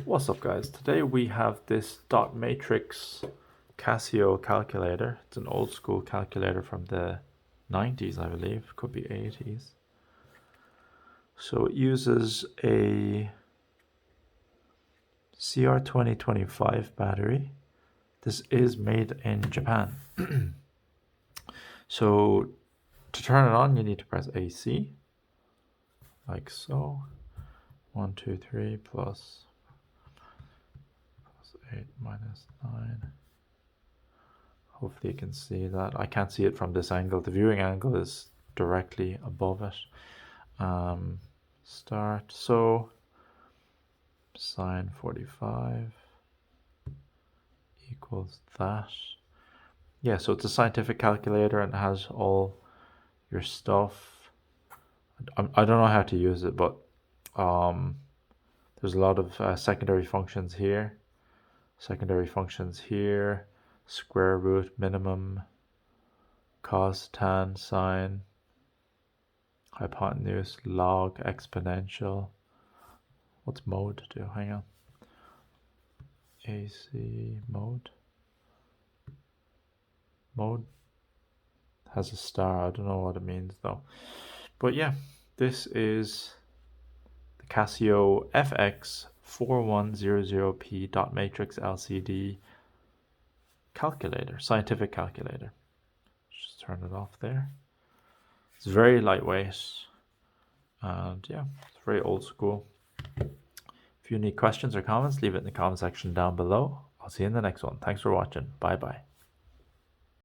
What's up, guys? Today we have this dot matrix Casio calculator. It's an old school calculator from the 90s, I believe. Could be 80s. So it uses a CR2025 battery. This is made in Japan. So to turn it on, you need to press AC, like so. 1, 2, 3 plus 8 minus 9. Hopefully you can see that. I can't see it from this angle. The viewing angle is directly above it. Start. So sine 45 equals that. Yeah, so it's a scientific calculator and it has all your stuff. I don't know how to use it, but there's a lot of secondary functions here. Square root, minimum, cos, tan, sine, hypotenuse, log, exponential. What's mode do? Hang on. AC mode. Mode has a star. I don't know what it means though. But yeah, this is the Casio FX4100P dot matrix LCD calculator, scientific calculator. Just turn it off there. It's very lightweight, and yeah, it's very old school. If you need questions or comments, leave it in the comment section down below. I'll see you in the next one. Thanks for watching. Bye bye.